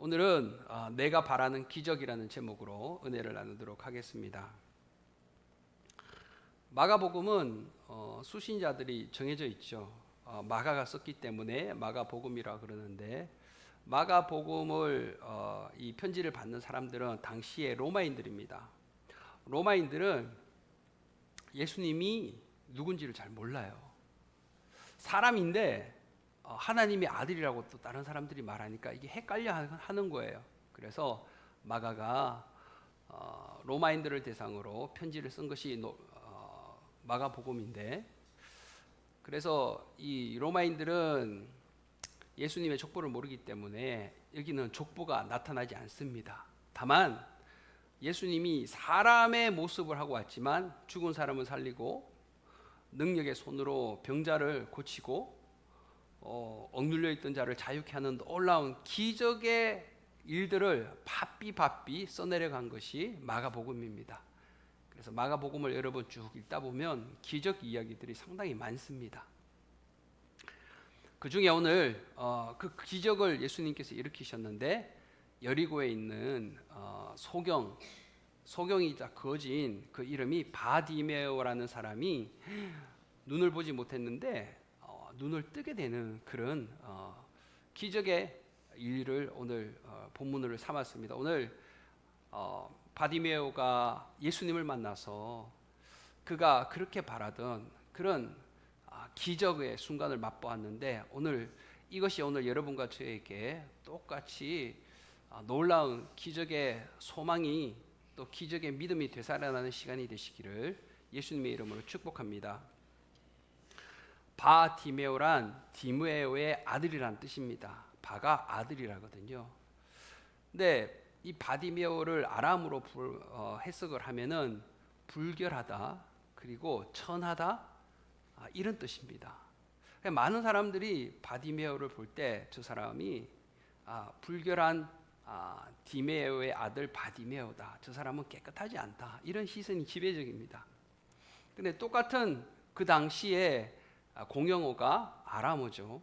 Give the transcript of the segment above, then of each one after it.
오늘은 내가 바라는 기적이라는 제목으로 은혜를 나누도록 하겠습니다. 마가복음은 수신자들이 정해져 있죠. 마가가 썼기 때문에 마가복음이라 그러는데, 마가복음을 이 편지를 받는 사람들은 당시의 로마인들입니다. 로마인들은 예수님이 누군지를 잘 몰라요. 사람인데 하나님의 아들이라고 또 다른 사람들이 말하니까 이게 헷갈려 하는 거예요. 그래서 마가가 로마인들을 대상으로 편지를 쓴 것이 마가복음인데, 그래서 이 로마인들은 예수님의 족보를 모르기 때문에 여기는 족보가 나타나지 않습니다. 다만 예수님이 사람의 모습을 하고 왔지만 죽은 사람을 살리고 능력의 손으로 병자를 고치고 억눌려 있던 자를 자유케 하는 놀라운 기적의 일들을 바삐 써내려간 것이 마가복음입니다. 그래서 마가복음을 여러분 쭉 읽다 보면 기적 이야기들이 상당히 많습니다. 그 중에 오늘 그 기적을 예수님께서 일으키셨는데, 여리고에 있는 소경이자 거지인 그 이름이 바디메오라는 사람이 눈을 보지 못했는데 눈을 뜨게 되는 그런 기적의 일을 오늘 본문으로 삼았습니다. 오늘 바디메오가 예수님을 만나서 그가 그렇게 바라던 그런 기적의 순간을 맛보았는데, 이것이 오늘 여러분과 저에게 똑같이 놀라운 기적의 소망이 또 기적의 믿음이 되살아나는 시간이 되시기를 예수님의 이름으로 축복합니다. 바디메오란 디메오의 아들이란 뜻입니다. 바가 아들이라거든요. 근데 이 바디메오를 아람으로 해석을 하면은 불결하다, 그리고 천하다, 이런 뜻입니다. 많은 사람들이 바디메오를 볼 때 저 사람이 불결한 디메오의 아들 바디메오다, 저 사람은 깨끗하지 않다, 이런 시선이 지배적입니다. 근데 똑같은 그 당시에 공용어가 아람어죠.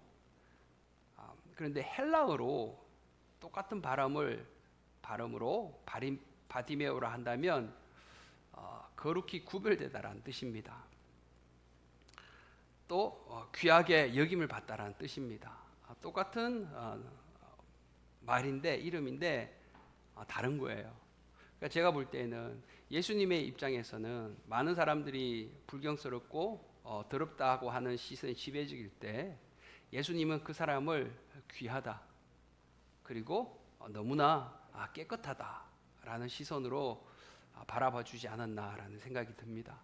그런데 헬라어로 똑같은 발음으로 바디메오라 한다면 거룩히 구별되다라는 뜻입니다. 또 귀하게 여김을 받다라는 뜻입니다. 똑같은 말인데, 이름인데 다른 거예요. 그러니까 제가 볼 때는 예수님의 입장에서는 많은 사람들이 불경스럽고 더럽다고 하는 시선이 지배적일 때, 예수님은 그 사람을 귀하다, 그리고 너무나 깨끗하다라는 시선으로 바라봐 주지 않았나라는 생각이 듭니다.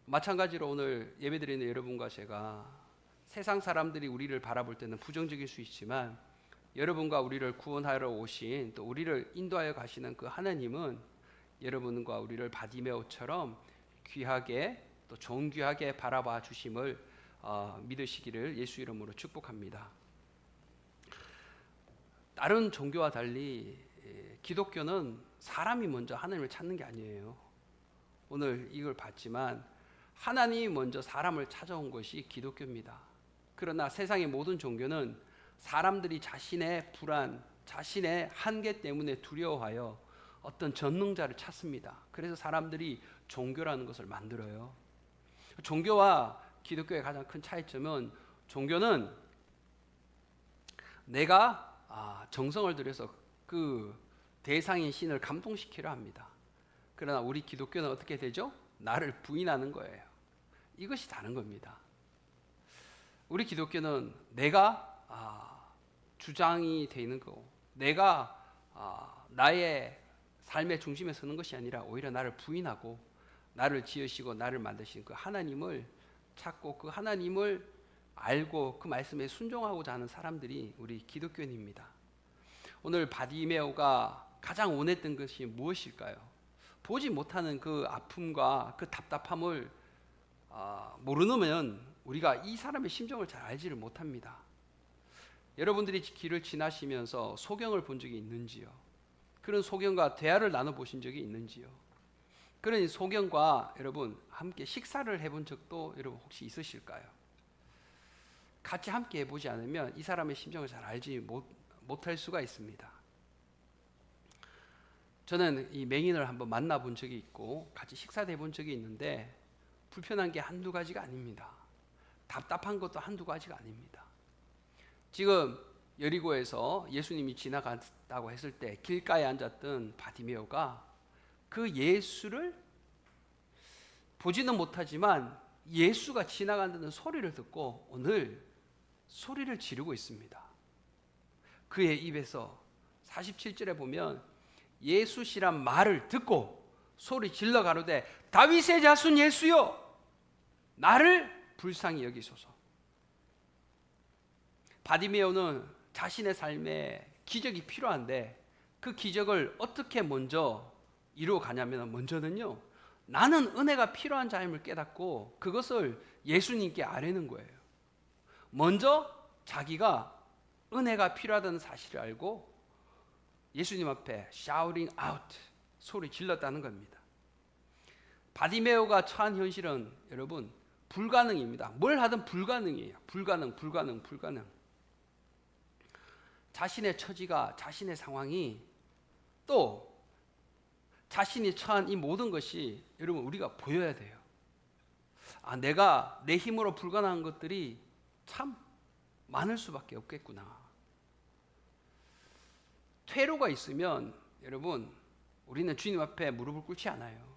마찬가지로 오늘 예배드리는 여러분과 제가, 세상 사람들이 우리를 바라볼 때는 부정적일 수 있지만 여러분과 우리를 구원하러 오신, 또 우리를 인도하여 가시는 그 하나님은 여러분과 우리를 바디메오처럼 귀하게 또 존귀하게 바라봐 주심을 믿으시기를 예수 이름으로 축복합니다. 다른 종교와 달리 기독교는 사람이 먼저 하나님을 찾는 게 아니에요. 오늘 이걸 봤지만 하나님이 먼저 사람을 찾아온 것이 기독교입니다. 그러나 세상의 모든 종교는 사람들이 자신의 불안, 자신의 한계 때문에 두려워하여 어떤 전능자를 찾습니다. 그래서 사람들이 종교라는 것을 만들어요. 종교와 기독교의 가장 큰 차이점은, 종교는 내가 정성을 들여서 그 대상인 신을 감동시키려 합니다. 그러나 우리 기독교는 어떻게 되죠? 나를 부인하는 거예요. 이것이 다른 겁니다. 우리 기독교는 내가 주장이 되는 거고, 내가 나의 삶의 중심에 서는 것이 아니라 오히려 나를 부인하고 나를 지으시고 나를 만드신 그 하나님을 찾고 그 하나님을 알고 그 말씀에 순종하고자 하는 사람들이 우리 기독교인입니다. 오늘 바디메오가 가장 원했던 것이 무엇일까요? 보지 못하는 그 아픔과 그 답답함을 모르면 우리가 이 사람의 심정을 잘 알지를 못합니다. 여러분들이 길을 지나시면서 소경을 본 적이 있는지요? 그런 소경과 대화를 나눠보신 적이 있는지요? 그런 소경과 여러분 함께 식사를 해본 적도 여러분 혹시 있으실까요? 같이 함께 해보지 않으면 이 사람의 심정을 잘 알지 못할 수가 있습니다. 저는 이 맹인을 한번 만나본 적이 있고 같이 식사도 해본 적이 있는데 불편한 게 한두 가지가 아닙니다. 답답한 것도 한두 가지가 아닙니다. 지금 여리고에서 예수님이 지나갔다고 했을 때 길가에 앉았던 바디메오가 그 예수를 보지는 못하지만 예수가 지나간다는 소리를 듣고 오늘 소리를 지르고 있습니다. 그의 입에서 47절에 보면 예수시란 말을 듣고 소리 질러 가로되 다윗의 자손 예수여 나를 불쌍히 여기소서. 바디메오는 자신의 삶에 기적이 필요한데 그 기적을 어떻게 먼저 이루어 가냐면 먼저는요 나는 은혜가 필요한 자임을 깨닫고 그것을 예수님께 아뢰는 거예요. 먼저 자기가 은혜가 필요하다는 사실을 알고 예수님 앞에 shouting out 소리 질렀다는 겁니다. 바디메오가 처한 현실은 여러분 불가능입니다. 뭘 하든 불가능이에요. 불가능. 자신의 처지가 자신의 상황이 또 자신이 처한 이 모든 것이 여러분 우리가 보여야 돼요. 내가 내 힘으로 불가능한 것들이 참 많을 수밖에 없겠구나. 퇴로가 있으면 여러분 우리는 주님 앞에 무릎을 꿇지 않아요.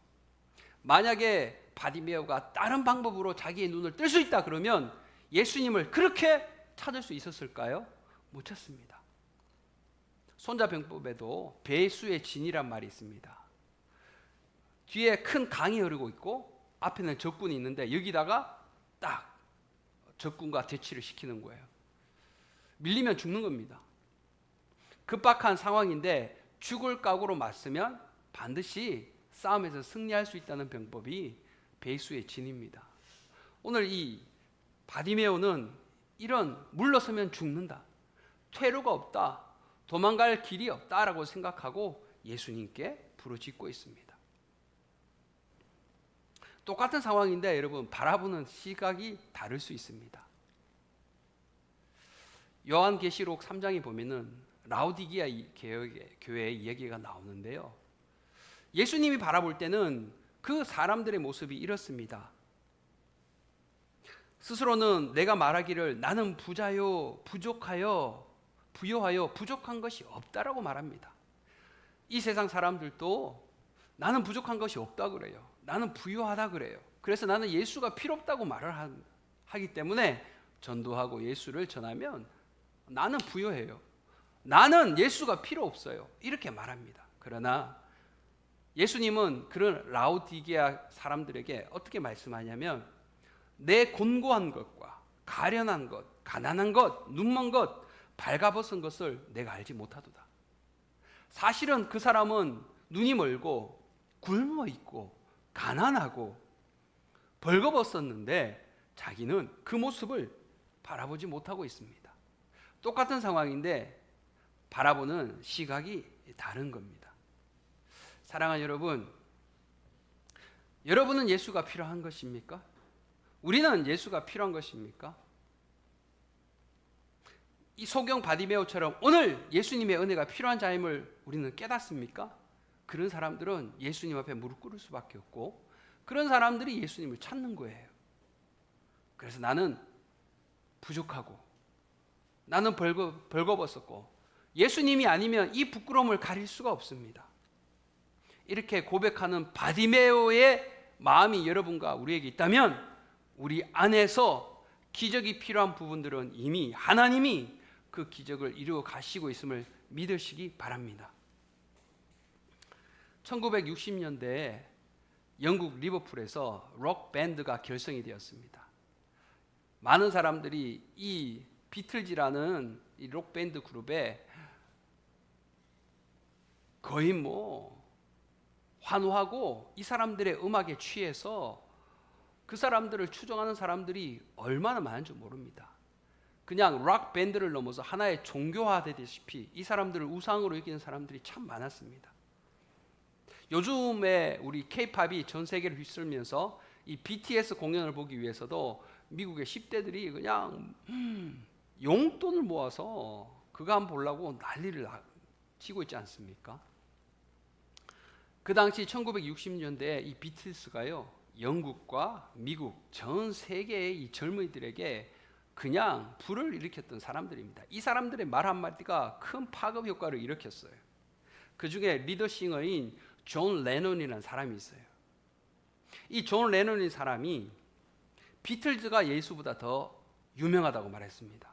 만약에 바디메오가 다른 방법으로 자기의 눈을 뜰 수 있다 그러면 예수님을 그렇게 찾을 수 있었을까요? 못 찾습니다. 손자병법에도 배수의 진이란 말이 있습니다. 뒤에 큰 강이 흐르고 있고 앞에는 적군이 있는데 여기다가 딱 적군과 대치를 시키는 거예요. 밀리면 죽는 겁니다. 급박한 상황인데 죽을 각오로 맞서면 반드시 싸움에서 승리할 수 있다는 병법이 배수의 진입니다. 오늘 이 바디메오는 이런 물러서면 죽는다, 퇴로가 없다, 도망갈 길이 없다라고 생각하고 예수님께 부르짖고 있습니다. 똑같은 상황인데 여러분 바라보는 시각이 다를 수 있습니다. 요한계시록 3장에 보면은 라오디게아 교회의 이야기가 나오는데요. 예수님이 바라볼 때는 그 사람들의 모습이 이렇습니다. 스스로는 내가 말하기를 나는 부자요, 부족하여, 부요하여 부족한 것이 없다라고 말합니다. 이 세상 사람들도 나는 부족한 것이 없다 그래요. 나는 부유하다 그래요. 그래서 나는 예수가 필요 없다고 말을 하기 때문에 전도하고 예수를 전하면 나는 부유해요. 나는 예수가 필요 없어요. 이렇게 말합니다. 그러나 예수님은 그런 라오디게아 사람들에게 어떻게 말씀하냐면 내 곤고한 것과 가련한 것, 가난한 것, 눈먼 것, 발가벗은 것을 내가 알지 못하도다. 사실은 그 사람은 눈이 멀고 굶어 있고 가난하고 벌거벗었는데 자기는 그 모습을 바라보지 못하고 있습니다. 똑같은 상황인데 바라보는 시각이 다른 겁니다. 사랑하는 여러분, 여러분은 예수가 필요한 것입니까? 우리는 예수가 필요한 것입니까? 이 소경 바디메오처럼 오늘 예수님의 은혜가 필요한 자임을 우리는 깨닫습니까? 그런 사람들은 예수님 앞에 무릎 꿇을 수밖에 없고 그런 사람들이 예수님을 찾는 거예요. 그래서 나는 부족하고 나는 벌거벗었고 예수님이 아니면 이 부끄러움을 가릴 수가 없습니다. 이렇게 고백하는 바디메오의 마음이 여러분과 우리에게 있다면 우리 안에서 기적이 필요한 부분들은 이미 하나님이 그 기적을 이루어 가시고 있음을 믿으시기 바랍니다. 1960년대에 영국 리버풀에서 록 밴드가 결성이 되었습니다. 많은 사람들이 이 비틀즈라는 이 록 밴드 그룹에 거의 환호하고 이 사람들의 음악에 취해서 그 사람들을 추종하는 사람들이 얼마나 많은지 모릅니다. 그냥 락 밴드를 넘어서 하나의 종교화되듯이 이 사람들을 우상으로 여기는 사람들이 참 많았습니다. 요즘에 우리 K-팝이 전 세계를 휩쓸면서 이 BTS 공연을 보기 위해서도 미국의 10대들이 그냥 용돈을 모아서 그거 한번 보려고 난리를 치고 있지 않습니까? 그 당시 1960년대에 이 비틀스가요, 영국과 미국 전 세계의 이 젊은이들에게 그냥 불을 일으켰던 사람들입니다. 이 사람들의 말 한마디가 큰 파급 효과를 일으켰어요. 그 중에 리더싱어인 존 레논이라는 사람이 있어요. 이 존 레논이 사람이 비틀즈가 예수보다 더 유명하다고 말했습니다.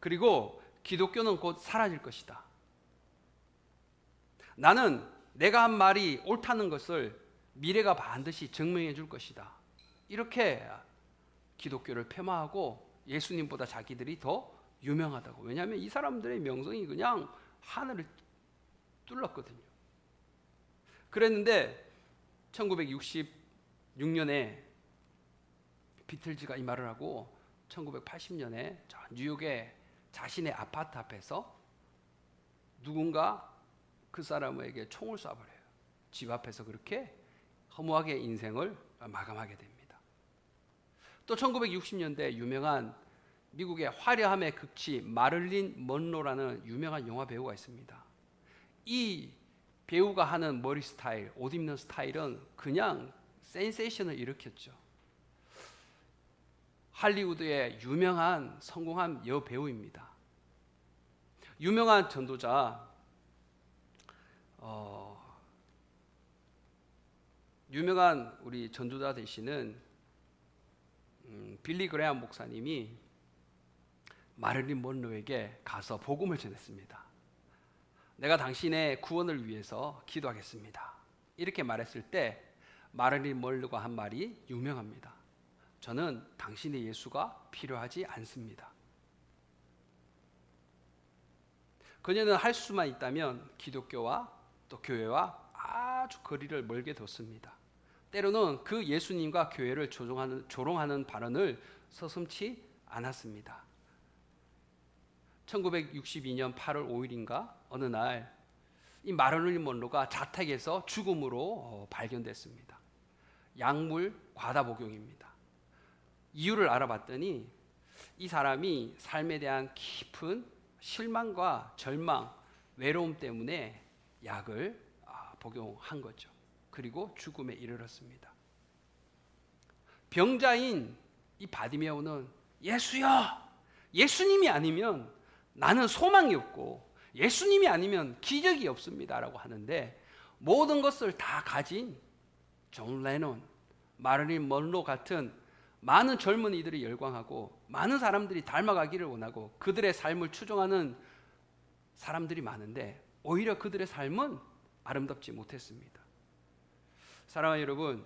그리고 기독교는 곧 사라질 것이다. 나는 내가 한 말이 옳다는 것을 미래가 반드시 증명해 줄 것이다. 이렇게 기독교를 폄하하고 예수님보다 자기들이 더 유명하다고. 왜냐하면 이 사람들의 명성이 그냥 하늘을 뚫었거든요. 그랬는데 1966년에 비틀즈가 이 말을 하고 1980년에 뉴욕의 자신의 아파트 앞에서 누군가 그 사람에게 총을 쏴버려요. 집 앞에서 그렇게 허무하게 인생을 마감하게 됩니다. 또 1960년대 유명한 미국의 화려함의 극치 마릴린 먼로라는 유명한 영화 배우가 있습니다. 이 배우가 하는 머리 스타일, 옷 입는 스타일은 그냥 센세이션을 일으켰죠. 할리우드의 유명한 성공한 여배우입니다. 유명한 전도자, 유명한 우리 전도자 되시는 빌리 그레엄 목사님이 마릴린 먼로에게 가서 복음을 전했습니다. 내가 당신의 구원을 위해서 기도하겠습니다. 이렇게 말했을 때 마릴린 먼로가 한 말이 유명합니다. 저는 당신의 예수가 필요하지 않습니다. 그녀는 할 수만 있다면 기독교와 또 교회와 아주 거리를 멀게 뒀습니다. 때로는 그 예수님과 교회를 조롱하는 발언을 서슴지 않았습니다. 1962년 8월 5일인가 어느 날 이 마릴린 먼로가 자택에서 죽음으로 발견됐습니다. 약물 과다 복용입니다. 이유를 알아봤더니 이 사람이 삶에 대한 깊은 실망과 절망, 외로움 때문에 약을 복용한 거죠. 그리고 죽음에 이르렀습니다. 병자인 이 바디메오는 예수여! 예수님이 아니면 나는 소망이 없고 예수님이 아니면 기적이 없습니다 라고 하는데 모든 것을 다 가진 존 레논, 마릴린 먼로 같은 많은 젊은이들이 열광하고 많은 사람들이 닮아가기를 원하고 그들의 삶을 추종하는 사람들이 많은데 오히려 그들의 삶은 아름답지 못했습니다. 사랑하는 여러분,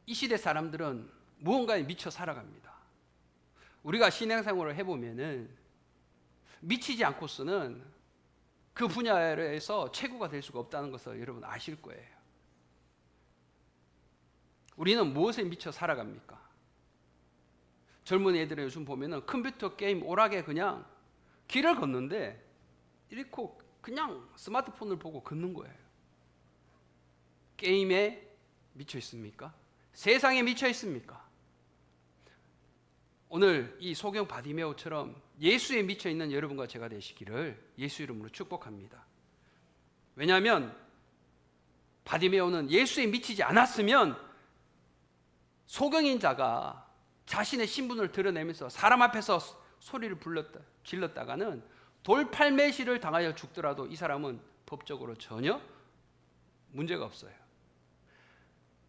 이 시대 사람들은 무언가에 미쳐 살아갑니다. 우리가 신앙생활을 해보면은 미치지 않고서는 그 분야에서 최고가 될 수가 없다는 것을 여러분 아실 거예요. 우리는 무엇에 미쳐 살아갑니까? 젊은 애들을 요즘 보면은 컴퓨터 게임 오락에 그냥 길을 걷는데 이렇게 그냥 스마트폰을 보고 걷는 거예요. 게임에 미쳐 있습니까? 세상에 미쳐 있습니까? 오늘 이 소경 바디메오처럼 예수에 미쳐 있는 여러분과 제가 되시기를 예수 이름으로 축복합니다. 왜냐하면 바디메오는 예수에 미치지 않았으면 소경인 자가 자신의 신분을 드러내면서 사람 앞에서 소리를 질렀다가는 돌팔매시를 당하여 죽더라도 이 사람은 법적으로 전혀 문제가 없어요.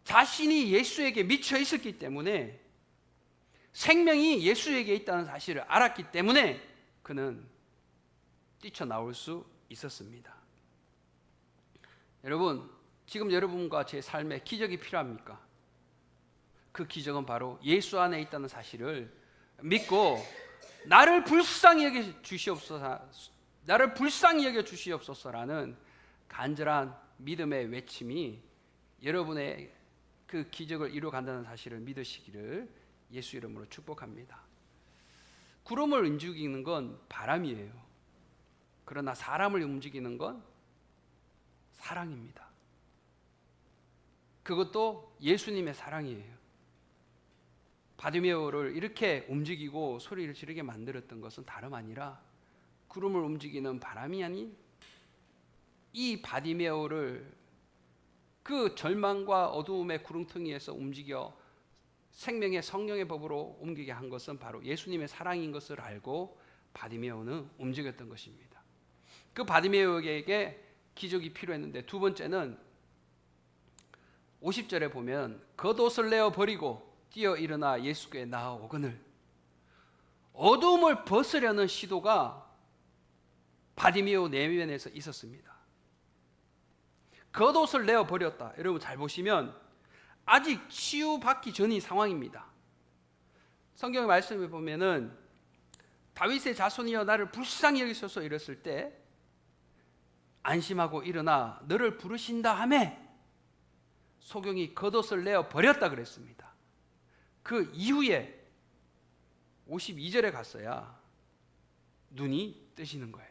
자신이 예수에게 미쳐 있었기 때문에 생명이 예수에게 있다는 사실을 알았기 때문에 그는 뛰쳐나올 수 있었습니다. 여러분, 지금 여러분과 제 삶에 기적이 필요합니까? 그 기적은 바로 예수 안에 있다는 사실을 믿고 나를 불쌍히 여겨 주시옵소서라는 간절한 믿음의 외침이 여러분의 그 기적을 이루어간다는 사실을 믿으시기를 예수 이름으로 축복합니다. 구름을 움직이는 건 바람이에요. 그러나 사람을 움직이는 건 사랑입니다. 그것도 예수님의 사랑이에요. 바디메오를 이렇게 움직이고 소리를 지르게 만들었던 것은 다름 아니라 구름을 움직이는 바람이 아닌 이 바디메오를 그 절망과 어두움의 구렁텅이에서 움직여 생명의 성령의 법으로 옮기게 한 것은 바로 예수님의 사랑인 것을 알고 바디메오는 움직였던 것입니다. 그 바디메오에게 기적이 필요했는데, 두 번째는 50절에 보면 겉옷을 내어 버리고 뛰어 일어나 예수께 나아오거늘, 어두움을 벗으려는 시도가 바디메오 내면에서 있었습니다. 겉옷을 내어 버렸다. 여러분 잘 보시면 아직 치유받기 전인 상황입니다. 성경의 말씀을 보면은 다윗의 자손이여 나를 불쌍히 여기소서 이랬을 때 안심하고 일어나 너를 부르신다 하매 소경이 겉옷을 내어 버렸다 그랬습니다. 그 이후에 52절에 갔어야 눈이 뜨시는 거예요.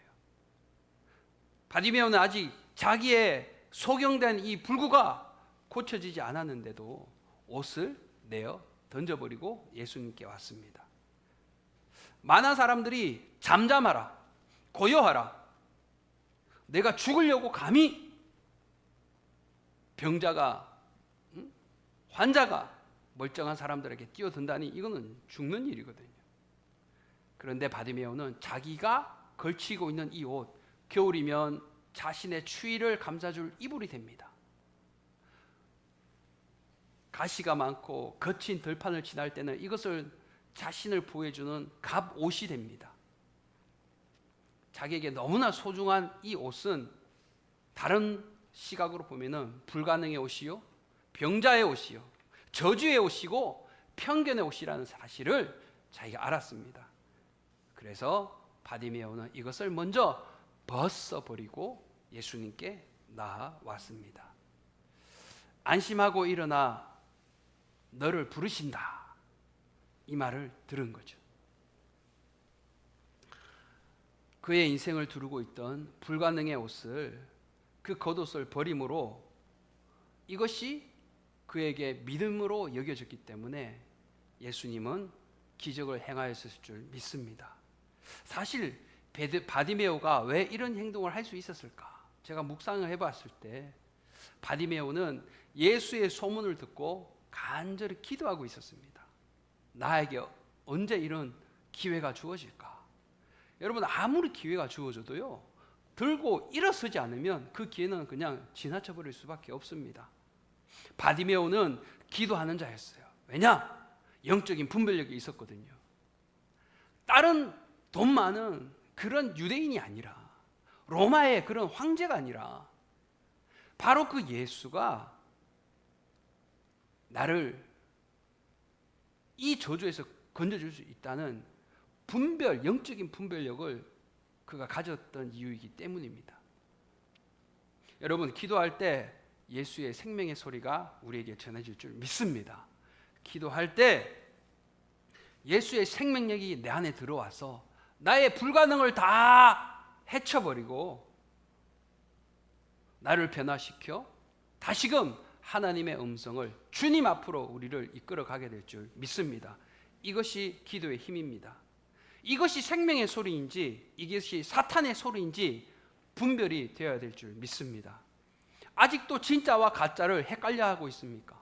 바디메오는 아직 자기의 소경된 이 불구가 고쳐지지 않았는데도 옷을 내어 던져버리고 예수님께 왔습니다. 많은 사람들이 잠잠하라, 고요하라, 내가 죽으려고 감히 병자가, 환자가 멀쩡한 사람들에게 뛰어든다니 이거는 죽는 일이거든요. 그런데 바디메오는 자기가 걸치고 있는 이 옷, 겨울이면 자신의 추위를 감싸줄 이불이 됩니다. 가시가 많고 거친 들판을 지날 때는 이것을 자신을 보호해주는 갑옷이 됩니다. 자기에게 너무나 소중한 이 옷은 다른 시각으로 보면은 불가능의 옷이요, 병자의 옷이요, 저주의 옷이고 편견의 옷이라는 사실을 자기가 알았습니다. 그래서 바디메오는 이것을 먼저 벗어버리고 예수님께 나아왔습니다. 안심하고 일어나 너를 부르신다, 이 말을 들은 거죠. 그의 인생을 두르고 있던 불가능의 옷을, 그 겉옷을 버림으로 이것이 그에게 믿음으로 여겨졌기 때문에 예수님은 기적을 행하였을 줄 믿습니다. 사실 바디메오가 왜 이런 행동을 할 수 있었을까? 제가 묵상을 해봤을 때 바디메오는 예수의 소문을 듣고 간절히 기도하고 있었습니다. 나에게 언제 이런 기회가 주어질까? 여러분, 아무리 기회가 주어져도요, 들고 일어서지 않으면 그 기회는 그냥 지나쳐 버릴 수밖에 없습니다. 바디메오는 기도하는 자였어요. 왜냐? 영적인 분별력이 있었거든요. 다른 돈 많은 그런 유대인이 아니라, 로마의 그런 황제가 아니라 바로 그 예수가 나를 이 저주에서 건져줄 수 있다는 영적인 분별력을 그가 가졌던 이유이기 때문입니다. 여러분, 기도할 때 예수의 생명의 소리가 우리에게 전해질 줄 믿습니다. 기도할 때 예수의 생명력이 내 안에 들어와서 나의 불가능을 다 헤쳐버리고 나를 변화시켜 다시금 하나님의 음성을, 주님 앞으로 우리를 이끌어 가게 될 줄 믿습니다. 이것이 기도의 힘입니다. 이것이 생명의 소리인지 이것이 사탄의 소리인지 분별이 되어야 될 줄 믿습니다. 아직도 진짜와 가짜를 헷갈려 하고 있습니까?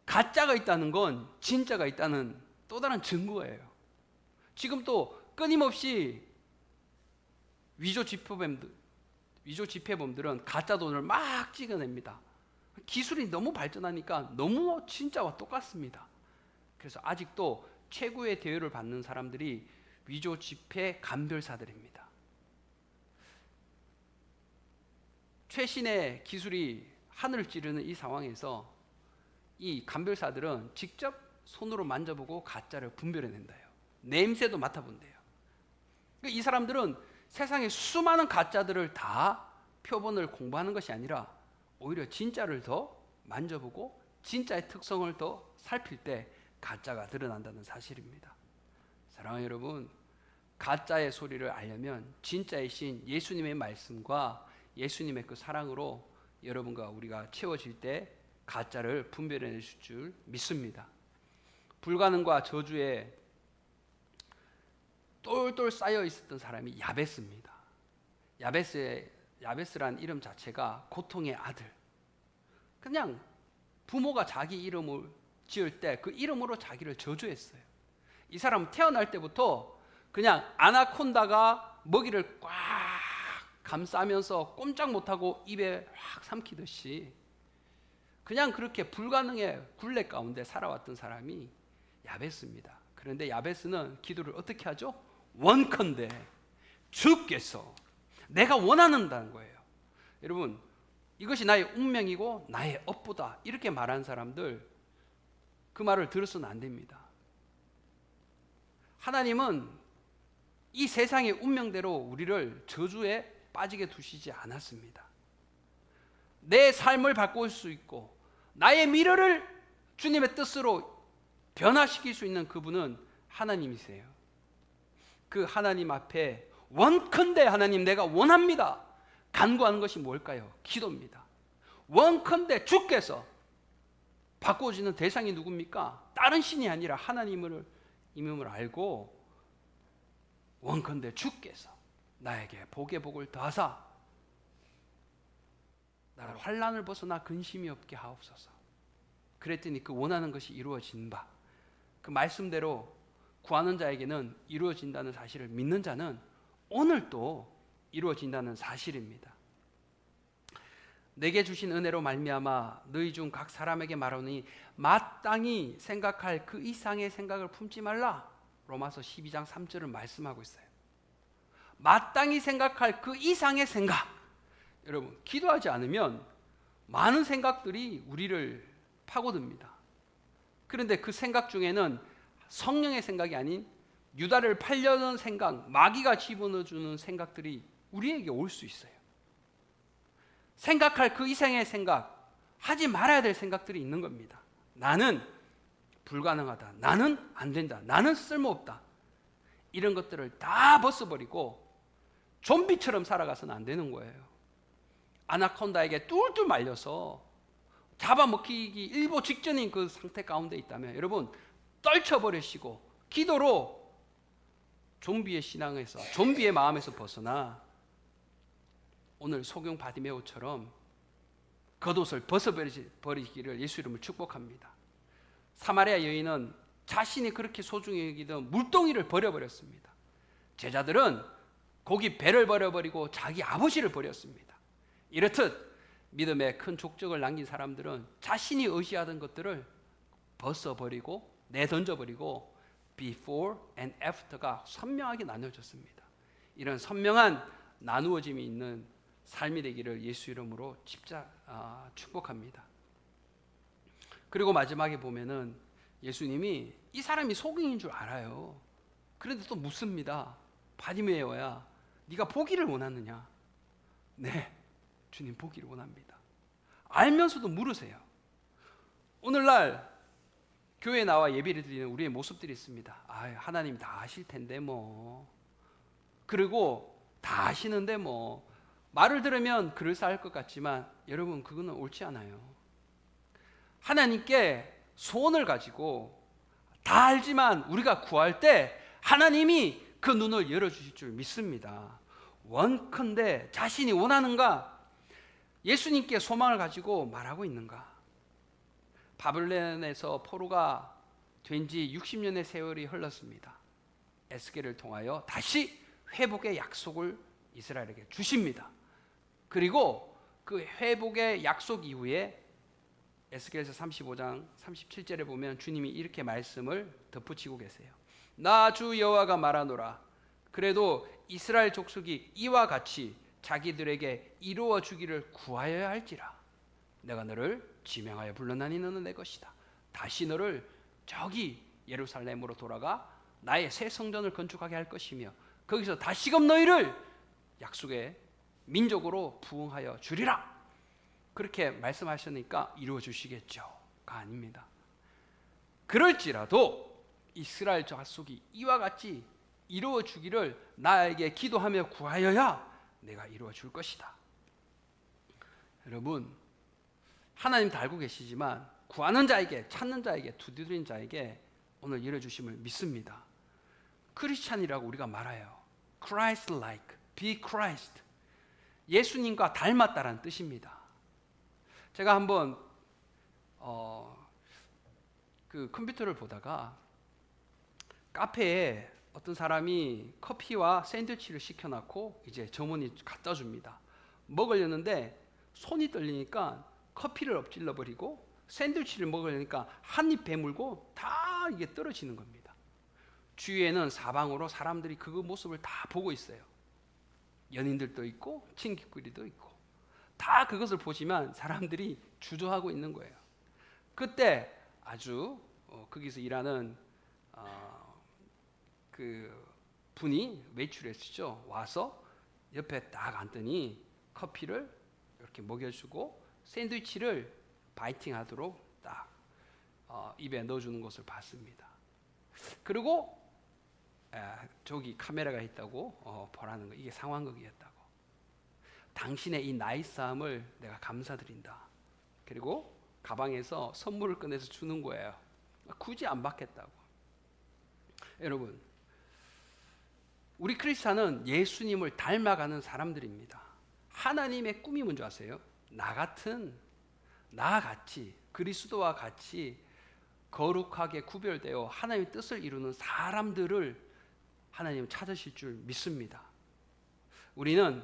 가짜가 있다는 건 진짜가 있다는 또 다른 증거예요. 지금 또 끊임없이 위조 지폐범들은 가짜 돈을 막 찍어냅니다. 기술이 너무 발전하니까 너무 진짜와 똑같습니다. 그래서 아직도 최고의 대우를 받는 사람들이 위조 지폐 감별사들입니다. 최신의 기술이 하늘을 찌르는 이 상황에서 이 감별사들은 직접 손으로 만져보고 가짜를 분별해낸다요. 냄새도 맡아본대요. 이 사람들은 세상에 수많은 가짜들을 다 표본을 공부하는 것이 아니라 오히려 진짜를 더 만져보고 진짜의 특성을 더 살필 때 가짜가 드러난다는 사실입니다. 사랑하는 여러분, 가짜의 소리를 알려면 진짜의 신 예수님의 말씀과 예수님의 그 사랑으로 여러분과 우리가 채워질 때 가짜를 분별해낼 줄 믿습니다. 불가능과 저주에 똘똘 쌓여 있었던 사람이 야베스입니다. 야베스란 이름 자체가 고통의 아들. 그냥 부모가 자기 이름을 지을 때 그 이름으로 자기를 저주했어요. 이 사람은 태어날 때부터 그냥 아나콘다가 먹이를 꽉 감싸면서 꼼짝 못하고 입에 확 삼키듯이 그냥 그렇게 불가능의 굴레 가운데 살아왔던 사람이 야베스입니다. 그런데 야베스는 기도를 어떻게 하죠? 원컨대 주께서, 내가 원하는다는 거예요. 여러분, 이것이 나의 운명이고 나의 업보다 이렇게 말하는 사람들, 그 말을 들어서는 안 됩니다. 하나님은 이 세상의 운명대로 우리를 저주에 빠지게 두시지 않았습니다. 내 삶을 바꿀 수 있고 나의 미래를 주님의 뜻으로 변화시킬 수 있는 그분은 하나님이세요. 그 하나님 앞에 원컨대 하나님 내가 원합니다 간구하는 것이 뭘까요? 기도입니다. 원컨대 주께서, 바꿔주는 대상이 누굽니까? 다른 신이 아니라 하나님을 임음을 알고 원컨대 주께서 나에게 복의 복을 더하사 나를 환난을 벗어나 근심이 없게 하옵소서. 그랬더니 그 원하는 것이 이루어진 바, 그 말씀대로 구하는 자에게는 이루어진다는 사실을 믿는 자는 오늘도 이루어진다는 사실입니다. 내게 주신 은혜로 말미암아 너희 중 각 사람에게 말하니 마땅히 생각할 그 이상의 생각을 품지 말라. 로마서 12장 3절을 말씀하고 있어요. 마땅히 생각할 그 이상의 생각. 여러분, 기도하지 않으면 많은 생각들이 우리를 파고듭니다. 그런데 그 생각 중에는 성령의 생각이 아닌 유다를 팔려는 생각, 마귀가 집어넣어주는 생각들이 우리에게 올 수 있어요. 생각할 그 이상의 생각, 하지 말아야 될 생각들이 있는 겁니다. 나는 불가능하다, 나는 안 된다, 나는 쓸모없다, 이런 것들을 다 벗어버리고 좀비처럼 살아가서는 안 되는 거예요. 아나콘다에게 뚫뚫 말려서 잡아먹히기 일보 직전인 그 상태 가운데 있다면 여러분, 떨쳐버리시고 기도로 좀비의 신앙에서, 좀비의 마음에서 벗어나 오늘 소경 바디메오처럼 겉옷을 벗어버리기를 예수 이름으로 축복합니다. 사마리아 여인은 자신이 그렇게 소중히 여기던 물동이를 버려버렸습니다. 제자들은 고기 배를 버려버리고 자기 아버지를 버렸습니다. 이렇듯 믿음의 큰 족적을 남긴 사람들은 자신이 의지하던 것들을 벗어버리고 내던져버리고 before and after가 선명하게 나눠졌습니다. 이런 선명한 나누어짐이 있는 삶이 되기를 예수 이름으로 축복합니다. 그리고 마지막에 보면은 예수님이 이 사람이 소경인 줄 알아요. 그런데 또 묻습니다. 바디메오야, 네가 보기를 원하느냐? 네, 주님 보기를 원합니다. 알면서도 물으세요. 오늘날 교회에 나와 예배를 드리는 우리의 모습들이 있습니다. 하나님 다 아실 텐데 뭐, 그리고 다 아시는데 뭐, 말을 들으면 그럴싸할 것 같지만 여러분, 그거는 옳지 않아요. 하나님께 소원을 가지고 다 알지만 우리가 구할 때 하나님이 그 눈을 열어주실 줄 믿습니다. 원컨대 자신이 원하는가? 예수님께 소망을 가지고 말하고 있는가? 바벨론에서 포로가 된 지 60년의 세월이 흘렀습니다. 에스겔을 통하여 다시 회복의 약속을 이스라엘에게 주십니다. 그리고 그 회복의 약속 이후에 에스겔서 35장 37절에 보면 주님이 이렇게 말씀을 덧붙이고 계세요. 나 주 여호와가 말하노라. 그래도 이스라엘 족속이 이와 같이 자기들에게 이루어 주기를 구하여야 할지라. 내가 너를 지명하여 불러나니 너는 내 것이다. 다시 너를 저기 예루살렘으로 돌아가 나의 새 성전을 건축하게 할 것이며 거기서 다시금 너희를 약속의 민족으로 부흥하여 주리라. 그렇게 말씀하셨으니까 이루어 주시겠죠가 아닙니다. 그럴지라도 이스라엘 족속이 이와 같이 이루어 주기를 나에게 기도하며 구하여야 내가 이루어 줄 것이다. 여러분, 하나님 다 알고 계시지만 구하는 자에게, 찾는 자에게, 두드리는 자에게 오늘 이루어 주심을 믿습니다. 크리스찬이라고 우리가 말해요. Christ-like, be Christ. 예수님과 닮았다라는 뜻입니다. 제가 한번 그 컴퓨터를 보다가 카페에 어떤 사람이 커피와 샌드위치를 시켜놓고 이제 점원이 갖다 줍니다. 먹으려는데 손이 떨리니까 커피를 엎질러 버리고 샌드위치를 먹으려니까 한 입 베물고 다 이게 떨어지는 겁니다. 주위에는 사방으로 사람들이 그 모습을 다 보고 있어요. 연인들도 있고 친구끼리도 있고 다 그것을 보시면 사람들이 주저하고 있는 거예요. 그때 아주 거기서 일하는 그 분이 외출했죠. 와서 옆에 딱 앉더니 커피를 이렇게 먹여주고 샌드위치를 바이팅하도록 딱 입에 넣어주는 것을 봤습니다. 그리고 저기 카메라가 있다고 보라는 거, 이게 상황극이었다고. 당신의 이 나이스함을 내가 감사드린다. 그리고 가방에서 선물을 꺼내서 주는 거예요. 굳이 안 받겠다고. 여러분, 우리 크리스찬은 예수님을 닮아가는 사람들입니다. 하나님의 꿈이 뭔지 아세요? 나같이 그리스도와 같이 거룩하게 구별되어 하나님의 뜻을 이루는 사람들을 하나님은 찾으실 줄 믿습니다. 우리는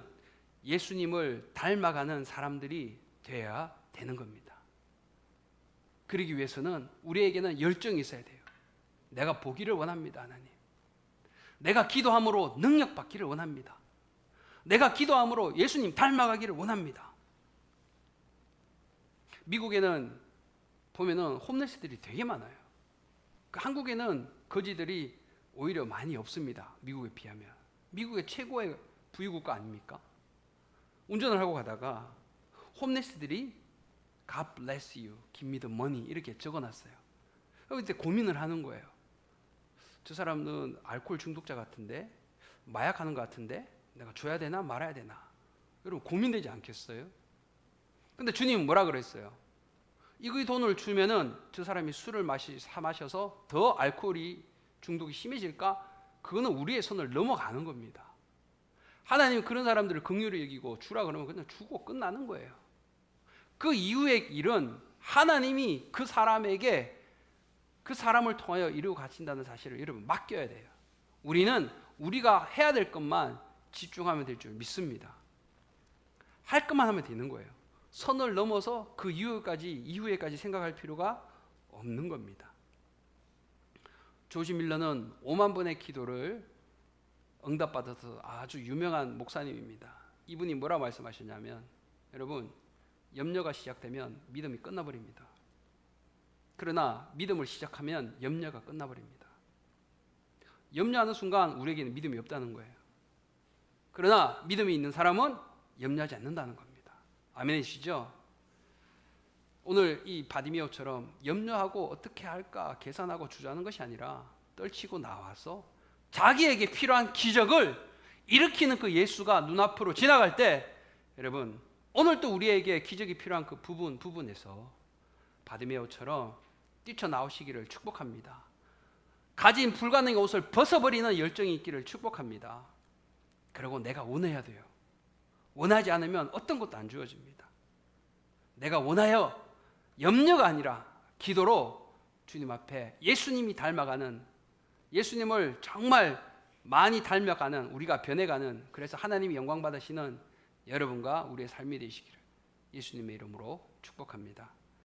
예수님을 닮아가는 사람들이 되어야 되는 겁니다. 그러기 위해서는 우리에게는 열정이 있어야 돼요. 내가 보기를 원합니다, 하나님. 내가 기도함으로 능력 받기를 원합니다. 내가 기도함으로 예수님 닮아가기를 원합니다. 미국에는 보면은 홈레스들이 되게 많아요. 한국에는 거지들이 오히려 많이 없습니다. 미국에 비하면. 미국의 최고의 부유국가 아닙니까? 운전을 하고 가다가 홈레스들이 God bless you, give me the money 이렇게 적어놨어요. 그때 고민을 하는 거예요. 저 사람은 알코올 중독자 같은데, 마약하는 것 같은데 내가 줘야 되나 말아야 되나? 여러분 고민되지 않겠어요? 근데 주님은 뭐라 그랬어요? 이 돈을 주면은 저 사람이 술을 마셔서 더 알코올이 중독이 심해질까? 그거는 우리의 손을 넘어가는 겁니다. 하나님은 그런 사람들을 긍휼히 여기고 주라 그러면 그냥 주고 끝나는 거예요. 그 이후의 일은 하나님이 그 사람에게 그 사람을 통하여 이루어 가신다는 사실을 여러분 맡겨야 돼요. 우리는 우리가 해야 될 것만 집중하면 될 줄 믿습니다. 할 것만 하면 되는 거예요. 선을 넘어서 그 이후에까지 생각할 필요가 없는 겁니다. 조지 밀러는 5만 번의 기도를 응답받아서 아주 유명한 목사님입니다. 이분이 뭐라 말씀하셨냐면, 여러분, 염려가 시작되면 믿음이 끝나버립니다. 그러나 믿음을 시작하면 염려가 끝나버립니다. 염려하는 순간 우리에게는 믿음이 없다는 거예요. 그러나 믿음이 있는 사람은 염려하지 않는다는 겁니다. 아멘이시죠? 오늘 이 바디메오처럼 염려하고 어떻게 할까 계산하고 주저하는 것이 아니라 떨치고 나와서 자기에게 필요한 기적을 일으키는 그 예수가 눈앞으로 지나갈 때, 여러분 오늘도 우리에게 기적이 필요한 그 부분에서 바디메오처럼 뛰쳐나오시기를 축복합니다. 가진 불가능의 옷을 벗어버리는 열정이 있기를 축복합니다. 그리고 내가 원해야 돼요. 원하지 않으면 어떤 것도 안 주어집니다. 내가 원하여 염려가 아니라 기도로 주님 앞에 예수님이 닮아가는, 예수님을 정말 많이 닮아가는, 우리가 변해가는, 그래서 하나님이 영광 받으시는 여러분과 우리의 삶이 되시기를 예수님의 이름으로 축복합니다.